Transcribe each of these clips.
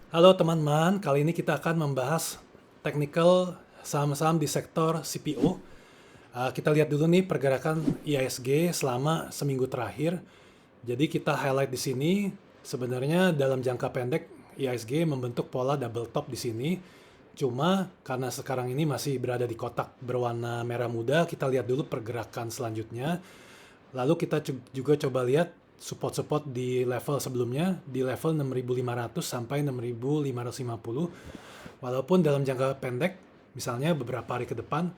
Halo teman-teman, kali ini kita akan membahas technical saham-saham di sektor CPO. Kita lihat dulu nih pergerakan IISG selama seminggu terakhir. Jadi kita highlight di sini, sebenarnya dalam jangka pendek IISG membentuk pola double top di sini. Cuma karena sekarang ini masih berada di kotak berwarna merah muda, kita lihat dulu pergerakan selanjutnya. Lalu kita juga coba lihat support-support di level sebelumnya, di level 6.500 sampai 6.550. Walaupun dalam jangka pendek, misalnya beberapa hari ke depan,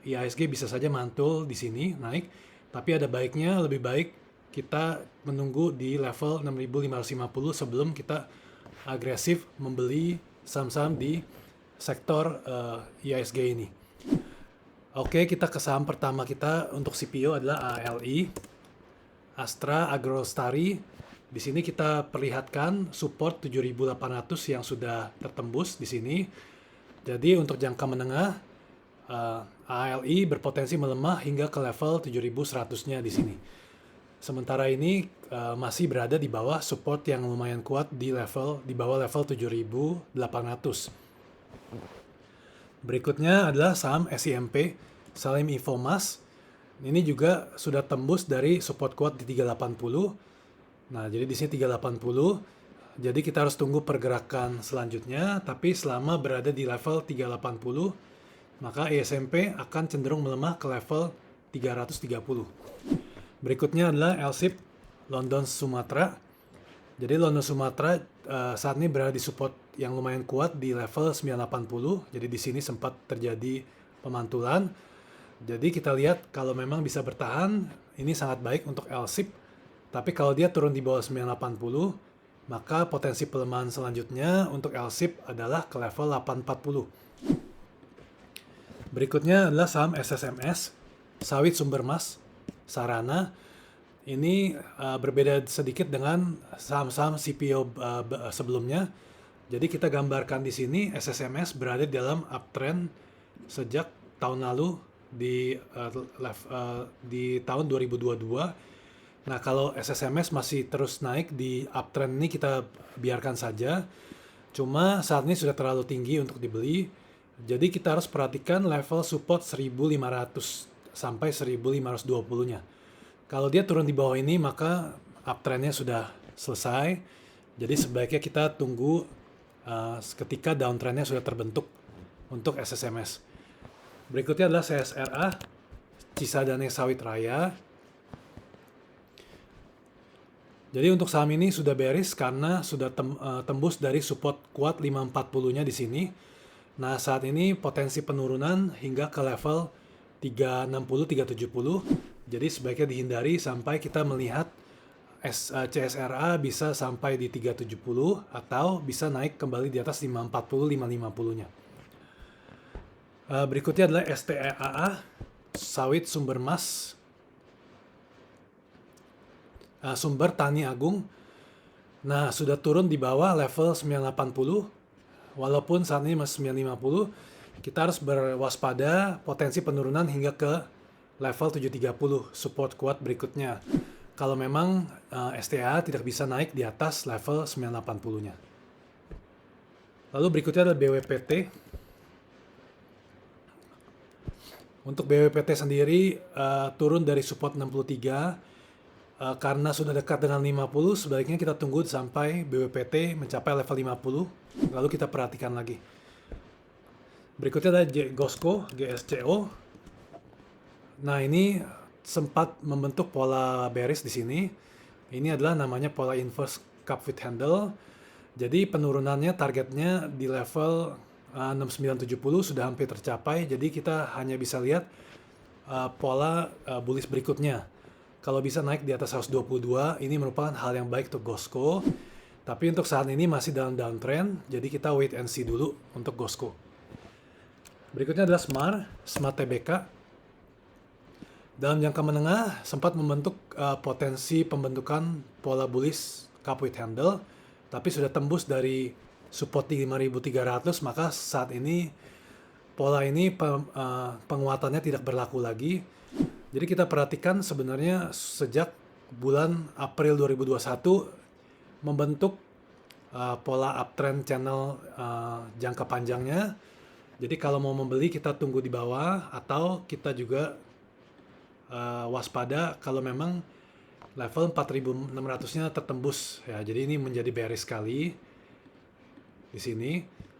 IHSG bisa saja mantul di sini naik, tapi ada baiknya lebih baik kita menunggu di level 6.550 sebelum kita agresif membeli saham-saham di sektor IHSG ini. Oke, kita ke saham pertama kita untuk CPO adalah ALI, Astra Agrostari. Di sini kita perlihatkan support 7.800 yang sudah tertembus di sini. Jadi untuk jangka menengah, ALI berpotensi melemah hingga ke level 7.100-nya di sini. Sementara ini masih berada di bawah support yang lumayan kuat di bawah level 7.800. Berikutnya adalah saham SIMP, Salim Infomas. Ini juga sudah tembus dari support kuat di 380. Nah, jadi di sini 380. Jadi kita harus tunggu pergerakan selanjutnya, tapi selama berada di level 380, maka ISMP akan cenderung melemah ke level 330. Berikutnya adalah LSIP, London Sumatera. Jadi London Sumatera saat ini berada di support yang lumayan kuat di level 980. Jadi di sini sempat terjadi pemantulan. Jadi kita lihat kalau memang bisa bertahan, ini sangat baik untuk LSIP. Tapi kalau dia turun di bawah 980, maka potensi pelemahan selanjutnya untuk LSIP adalah ke level 840. Berikutnya adalah saham SSMS, Sawit Sumber Mas, Sarana. Ini berbeda sedikit dengan saham-saham CPO sebelumnya. Jadi kita gambarkan di sini SSMS berada di dalam uptrend sejak tahun lalu di tahun 2022. Nah, kalau SSMS masih terus naik di uptrend ini kita biarkan saja. Cuma saat ini sudah terlalu tinggi untuk dibeli. Jadi kita harus perhatikan level support 1.500 sampai 1.520-nya. Kalau dia turun di bawah ini, maka uptrendnya sudah selesai. Jadi sebaiknya kita tunggu ketika downtrendnya sudah terbentuk untuk SSMS. Berikutnya adalah CSRA, Cisadane Sawit Raya. Jadi untuk saham ini sudah bearish karena sudah tembus dari support kuat 540-nya di sini. Nah, saat ini potensi penurunan hingga ke level 360-370. Jadi sebaiknya dihindari sampai kita melihat CSRA bisa sampai di 370 atau bisa naik kembali di atas 540-550-nya. Berikutnya adalah STEAA, Sawit Sumber Mas, Sumber Tani Agung. Nah, sudah turun di bawah level 980. Walaupun saat ini masih 950, kita harus berwaspada potensi penurunan hingga ke level 730 support kuat berikutnya. Kalau memang STA tidak bisa naik di atas level 980-nya. Lalu berikutnya adalah BWPT. Untuk BWPT sendiri turun dari support 63 karena sudah dekat dengan 50, sebaiknya kita tunggu sampai BWPT mencapai level 50, lalu kita perhatikan lagi. Berikutnya ada GSCO. Nah, ini sempat membentuk pola bearish di sini. Ini adalah namanya pola inverse cup with handle. Jadi penurunannya targetnya di level 6970 sudah hampir tercapai. Jadi kita hanya bisa lihat pola bullish berikutnya. Kalau bisa naik di atas 122, ini merupakan hal yang baik untuk GOSCO. Tapi untuk saat ini masih dalam downtrend, jadi kita wait and see dulu untuk GOSCO. Berikutnya adalah Smart TBK. Dalam jangka menengah, sempat membentuk potensi pembentukan pola bullish cup with handle, tapi sudah tembus dari support 5.300, maka saat ini pola ini penguatannya tidak berlaku lagi. Jadi kita perhatikan sebenarnya sejak bulan April 2021 membentuk pola uptrend channel jangka panjangnya. Jadi kalau mau membeli kita tunggu di bawah, atau kita juga waspada kalau memang level 4.600-nya tertembus ya. Jadi ini menjadi bearish sekali di sini.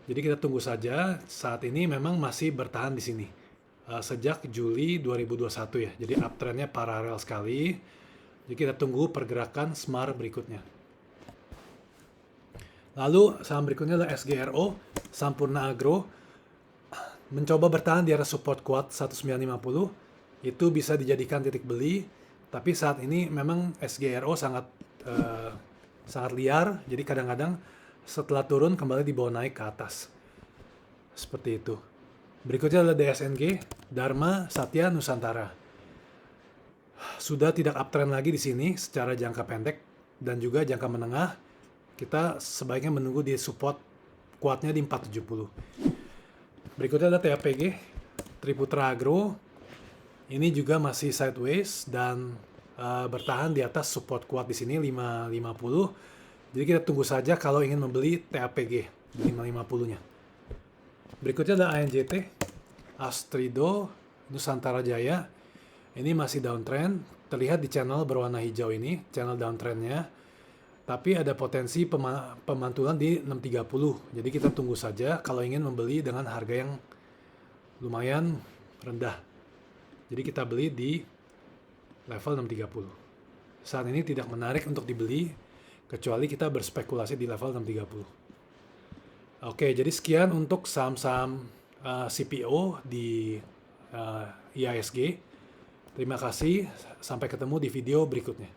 Jadi kita tunggu saja. Saat ini memang masih bertahan di sini sejak Juli 2021 ya. Jadi uptrendnya paralel sekali. Jadi kita tunggu pergerakan SMAR berikutnya. Lalu saham berikutnya adalah SGRO, Sampurna Agro. Mencoba bertahan di area support kuat 1950, itu bisa dijadikan titik beli. Tapi saat ini memang SGRO sangat liar, jadi kadang-kadang setelah turun kembali dibawa naik ke atas. Seperti itu. Berikutnya adalah DSNG, Dharma Satya Nusantara. Sudah tidak uptrend lagi di sini secara jangka pendek dan juga jangka menengah. Kita sebaiknya menunggu di support kuatnya di 470. Berikutnya ada TAPG, Triputra Agro. Ini juga masih sideways dan bertahan di atas support kuat di sini 550. Jadi kita tunggu saja kalau ingin membeli TAPG di 550-nya. Berikutnya ada ANJT, Astrido, Nusantara Jaya. Ini masih downtrend, terlihat di channel berwarna hijau ini, channel downtrendnya. Tapi ada potensi pemantulan di 630. Jadi kita tunggu saja kalau ingin membeli dengan harga yang lumayan rendah. Jadi kita beli di level 630. Saat ini tidak menarik untuk dibeli kecuali kita berspekulasi di level 630. Oke, jadi sekian untuk saham-saham CPO di IISG. Terima kasih, sampai ketemu di video berikutnya.